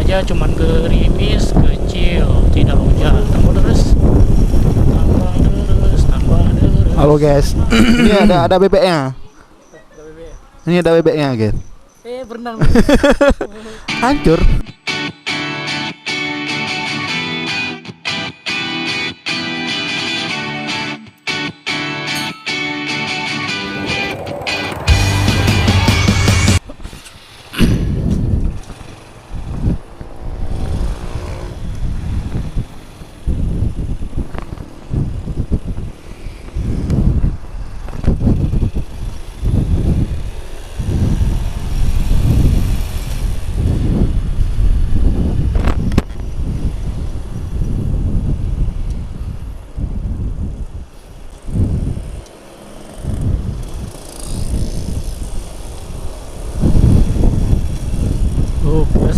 aja cuman gerimis kecil, tidak hujan. Tambah terus, tambah terus, tambah terus. Halo guys, ini ada bebeknya. Ini ada bebeknya guys. Berenang. Hancur.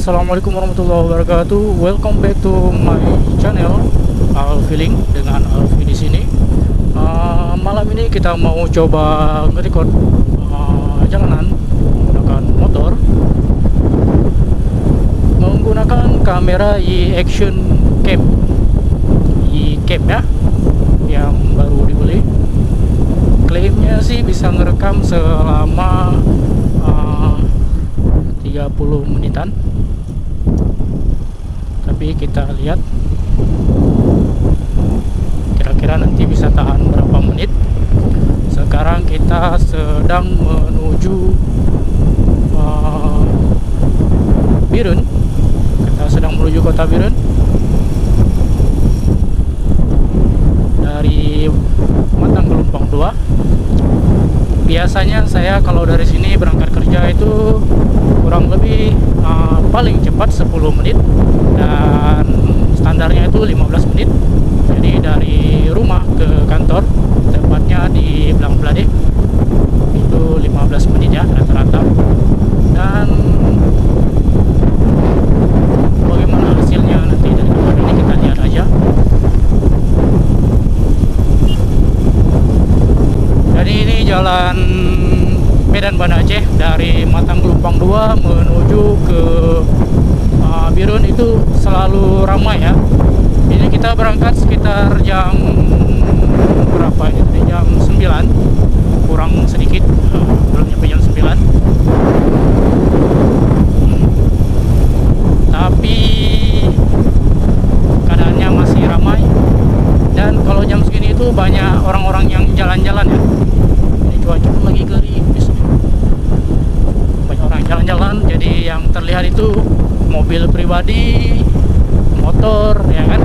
Assalamualaikum warahmatullahi wabarakatuh. Welcome back to my channel Alfiling dengan Alfi di sini. Malam ini kita mau coba nge-record jalanan menggunakan motor, menggunakan kamera i-Action Cam, i-Cam ya, yang baru dibeli. Klaimnya sih bisa ngerekam selama 30 menitan, tapi kita lihat kira-kira nanti bisa tahan berapa menit. Sekarang kita sedang menuju Birun. Kita sedang menuju kota Birun dari Matang Gelompang 2. Biasanya saya kalau dari sini berangkat kerja itu kurang lebih paling cepat 10 menit, dan standarnya itu 15 menit. Jadi dari rumah ke kantor, tepatnya di Blang Blade, itu 15 menit ya rata-rata. Dan bagaimana hasilnya nanti dari tempat ini kita lihat aja. Jadi ini jalan Medan Banda Aceh dari Matang Gelompang 2 menuju ke Birun itu selalu ramai ya. Ini kita berangkat sekitar jam berapa ini? Jam 9 kurang sedikit, belum nyampe jam 9. Tapi keadaannya masih ramai, dan kalau jam segini itu banyak orang-orang yang jalan-jalan ya. Ini cuaca pun lagi gerimis, banyak orang jalan-jalan. Jadi yang terlihat itu mobil pribadi, motor ya kan,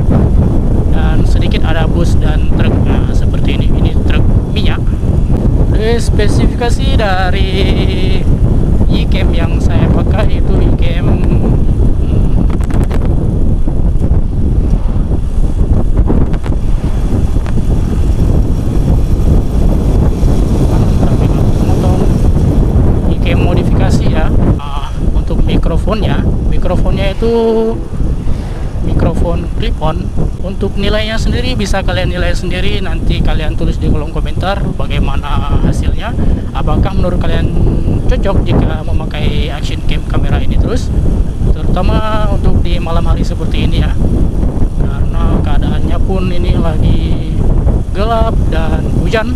dan sedikit ada bus dan truk. Nah, seperti ini truk minyak. Spesifikasi dari i-Cam yang saya pakai itu i-Cam i-Cam modifikasi ya. Untuk mikrofonnya itu mikrofon clip-on. Untuk nilainya sendiri bisa kalian nilai sendiri, nanti kalian tulis di kolom komentar bagaimana hasilnya. Apakah menurut kalian cocok jika memakai action cam kamera ini terus, terutama untuk di malam hari seperti ini ya, karena keadaannya pun ini lagi gelap dan hujan.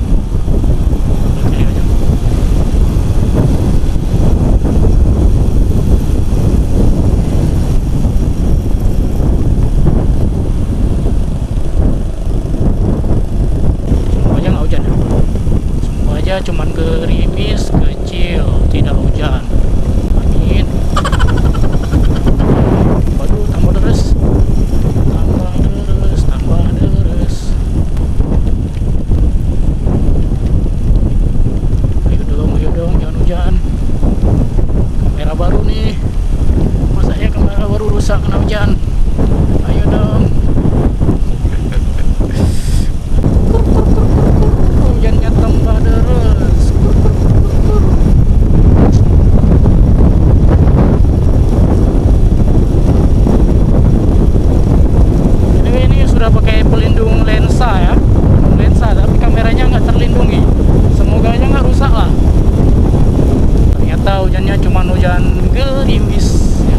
Cuman gerimis kecil, tidak hujan. Angin. Waduh, tambah terus, tambah terus, tambah terus. Ayo dong, jangan hujan. Kamera baru nih, masa ya kamera baru rusak kena hujan. Ayo dong. Hujannya tambah deras. Ini sudah pakai pelindung lensa ya, tapi kameranya nggak terlindungi. Semoga aja nggak rusak lah. Ternyata hujannya cuma hujan gerimis ya.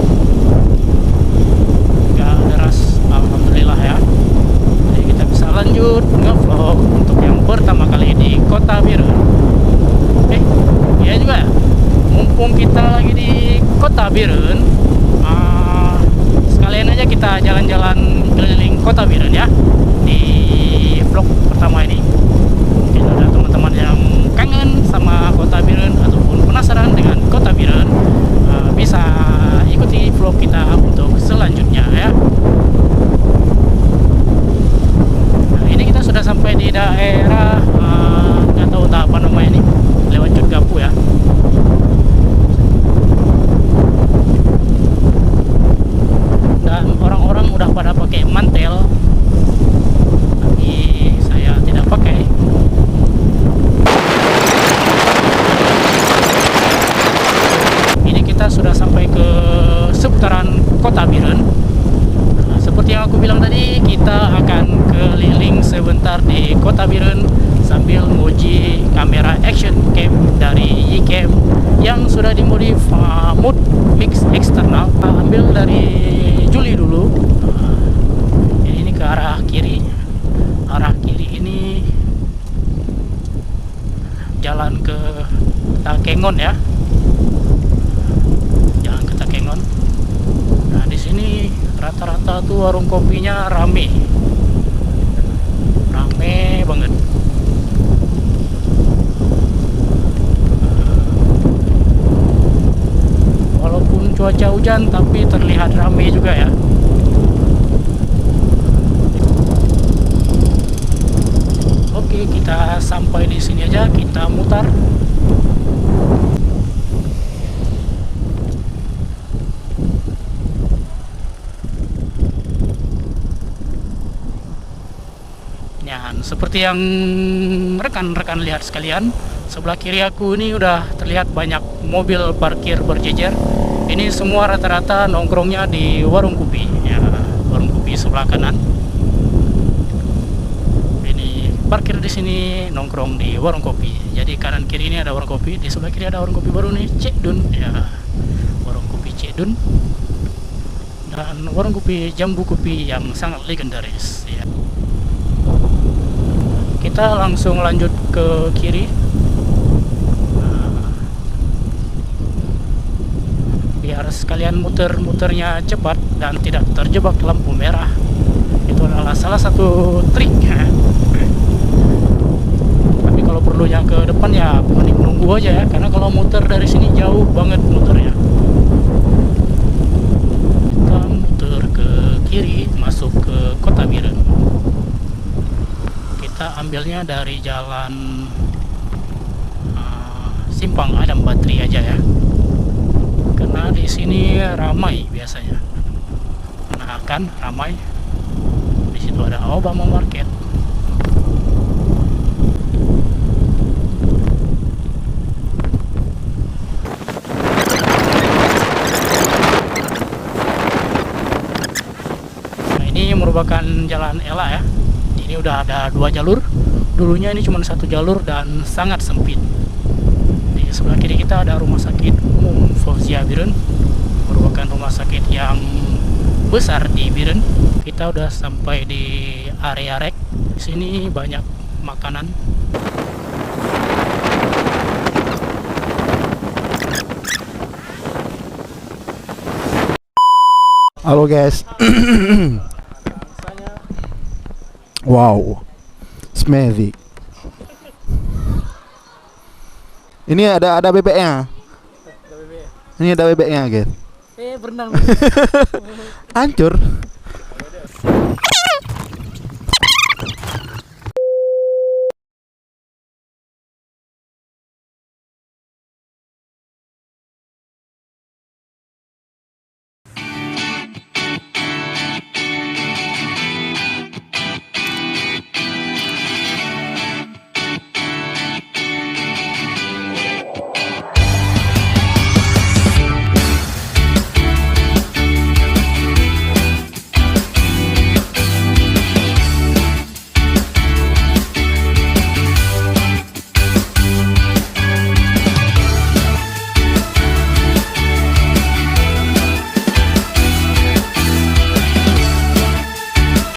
Kota Biren. Sekalian aja kita jalan-jalan keliling Kota Biren ya di vlog pertama ini. Mungkin ada teman-teman yang kangen sama Kota Biren ataupun penasaran dengan Kota Biren, bisa ikuti vlog kita untuk selanjutnya ya. Nah, ini kita sudah sampai di daerah nggak tahu apa namanya ini, lewat Cutgapu ya. Dan orang-orang udah pada pakai mantel, tapi saya tidak pakai. Ini kita sudah sampai ke seputaran Kota Biren. Nah, seperti yang aku bilang tadi, kita akan keliling sebentar di Kota Biren sambil menguji kamera action cam dari Yicam yang sudah dimodif mode mix eksternal. Ambil dari Juli dulu. Ini ke arah kiri. Arah kiri ini jalan ke Takengon ya. Jalan ke Takengon. Nah, di sini rata-rata tuh warung kopinya rame. Rame banget. Walaupun cuaca hujan tapi terlihat ramai juga ya. Oke, kita sampai di sini aja, kita mutar. Dan seperti yang rekan-rekan lihat sekalian, sebelah kiri aku ini udah terlihat banyak mobil parkir berjejer. Ini semua rata-rata nongkrongnya di warung kopi ya, warung kopi sebelah kanan. Ini parkir di sini, nongkrong di warung kopi. Jadi kanan kiri ini ada warung kopi, di sebelah kiri ada warung kopi baru nih, Cek Dun ya, warung kopi Cek Dun. Dan warung kopi Jambu Kopi yang sangat legendaris ya. Kita langsung lanjut ke kiri. Biar sekalian muter-muternya cepat dan tidak terjebak lampu merah. Itu adalah salah satu trik ya. Tapi kalau perlunya ke depan ya mending nunggu aja ya, karena kalau muter dari sini jauh banget muternya. Kita muter ke kiri masuk ke Kota Biren. Kita ambilnya dari jalan Simpang Adam Batri aja ya. Karena di sini ramai biasanya. Nah, kan ramai. Di situ ada Obama Market. Nah, ini merupakan jalan Ela ya. Ini udah ada 2 jalur. Dulunya ini cuma 1 jalur dan sangat sempit. Di sebelah kiri kita ada Rumah Sakit Umum Fauzia Biren, merupakan rumah sakit yang besar di Biren. Kita udah sampai di area rek. Di sini banyak makanan. Halo guys. Wow, Smedhi. Ini ada bebeknya. Ini ada bebeknya guys. Berenang. Hancur.